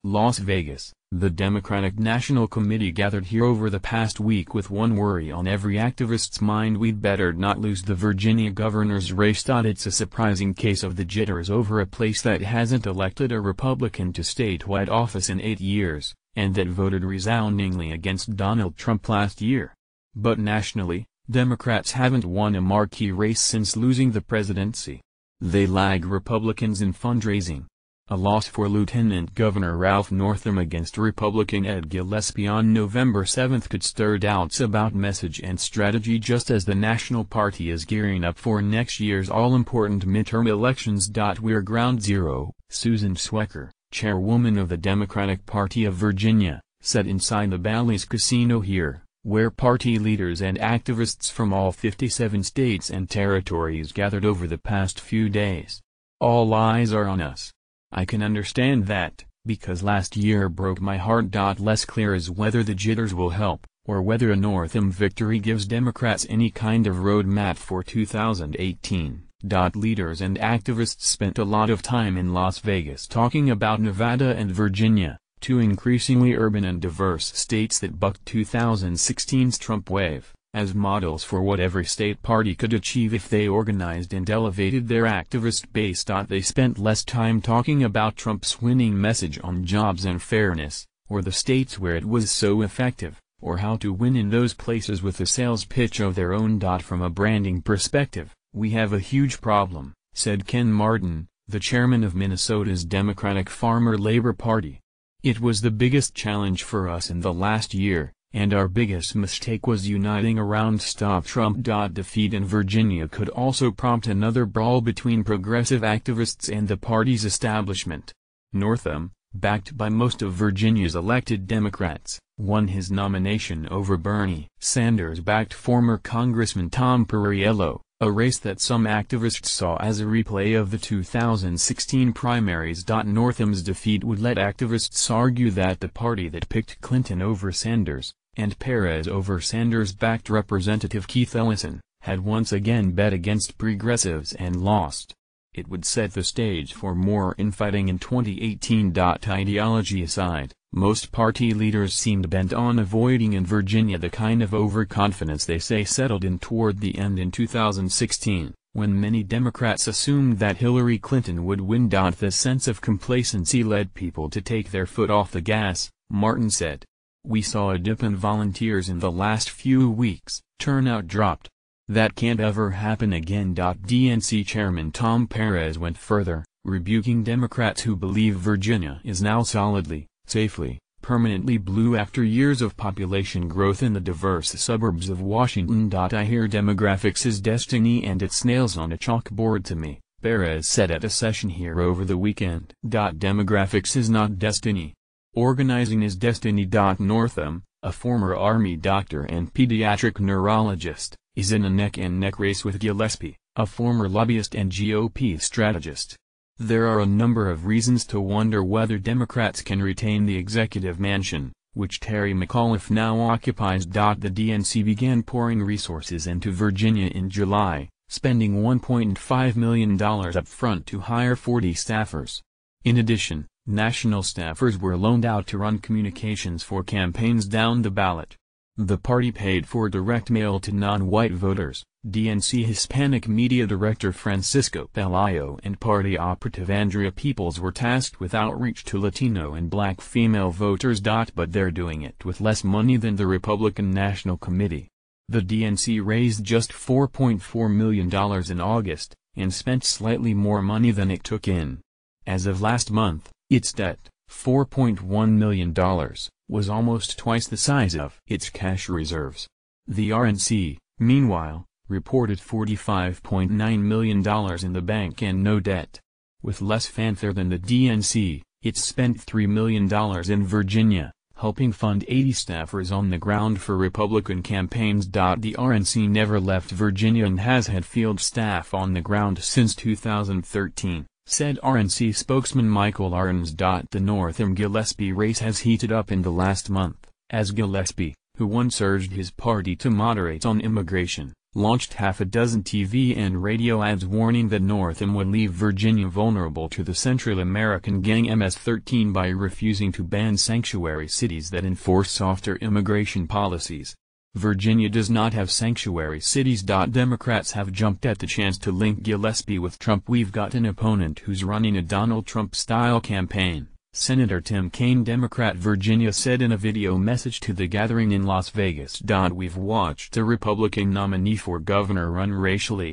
Las Vegas, the Democratic National Committee gathered here over the past week with one worry on every activist's mind: we'd better not lose the Virginia governor's race. It's a surprising case of the jitters over a place that hasn't elected a Republican to statewide office in 8 years, and that voted resoundingly against Donald Trump last year. But nationally, Democrats haven't won a marquee race since losing the presidency. They lag Republicans in fundraising. A loss for Lieutenant Governor Ralph Northam against Republican Ed Gillespie on November 7 could stir doubts about message and strategy just as the National Party is gearing up for next year's all-important midterm elections. We're ground zero, Susan Swecker, chairwoman of the Democratic Party of Virginia, said inside the Bally's Casino here, where party leaders and activists from all 57 states and territories gathered over the past few days. All eyes are on us. I can understand that, because last year broke my heart. Less clear is whether the jitters will help, or whether a Northam victory gives Democrats any kind of roadmap for 2018. Leaders and activists spent a lot of time in Las Vegas talking about Nevada and Virginia, two increasingly urban and diverse states that bucked 2016's Trump wave, as models for what every state party could achieve if they organized and elevated their activist base. They spent less time talking about Trump's winning message on jobs and fairness, or the states where it was so effective, or how to win in those places with a sales pitch of their own. From a branding perspective, we have a huge problem, said Ken Martin, the chairman of Minnesota's Democratic Farmer-Labor Party. It was the biggest challenge for us in the last year, and our biggest mistake was uniting around Stop Trump. Defeat in Virginia could also prompt another brawl between progressive activists and the party's establishment. Northam, backed by most of Virginia's elected Democrats, won his nomination over Bernie Sanders-backed former Congressman Tom Perriello, a race that some activists saw as a replay of the 2016 primaries. Northam's defeat would let activists argue that the party that picked Clinton over Sanders, and Perez over Sanders-backed Representative Keith Ellison, had once again bet against progressives and lost. It would set the stage for more infighting in 2018. Ideology aside, most party leaders seemed bent on avoiding in Virginia the kind of overconfidence they say settled in toward the end in 2016, when many Democrats assumed that Hillary Clinton would win. The sense of complacency led people to take their foot off the gas, Martin said. We saw a dip in volunteers in the last few weeks, turnout dropped. That can't ever happen again. DNC Chairman Tom Perez went further, rebuking Democrats who believe Virginia is now solidly, safely, permanently blue after years of population growth in the diverse suburbs of Washington. I hear demographics is destiny and it's nails on a chalkboard to me, Perez said at a session here over the weekend. Demographics is not destiny. Organizing is destiny. Northam, a former Army doctor and pediatric neurologist, is in a neck-and-neck race with Gillespie, a former lobbyist and GOP strategist. There are a number of reasons to wonder whether Democrats can retain the executive mansion, which Terry McAuliffe now occupies. The DNC began pouring resources into Virginia in July, spending $1.5 million up front to hire 40 staffers. In addition, national staffers were loaned out to run communications for campaigns down the ballot. The party paid for direct mail to non-white voters. DNC Hispanic Media Director Francisco Pelayo and party operative Andrea Peoples were tasked with outreach to Latino and Black female voters. But they're doing it with less money than the Republican National Committee. The DNC raised just $4.4 million in August, and spent slightly more money than it took in. As of last month, its debt, $4.1 million, was almost twice the size of its cash reserves. The RNC, meanwhile, reported $45.9 million in the bank and no debt. With less fanfare than the DNC, it spent $3 million in Virginia, helping fund 80 staffers on the ground for Republican campaigns. The RNC never left Virginia and has had field staff on the ground since 2013. Said RNC spokesman Michael Arns. The Northam-Gillespie race has heated up in the last month, as Gillespie, who once urged his party to moderate on immigration, launched half a dozen TV and radio ads warning that Northam would leave Virginia vulnerable to the Central American gang MS-13 by refusing to ban sanctuary cities that enforce softer immigration policies. Virginia does not have sanctuary cities. Democrats have jumped at the chance to link Gillespie with Trump. We've got an opponent who's running a Donald Trump-style campaign, Senator Tim Kaine, Democrat, Virginia, said in a video message to the gathering in Las Vegas. We've watched a Republican nominee for governor run racially,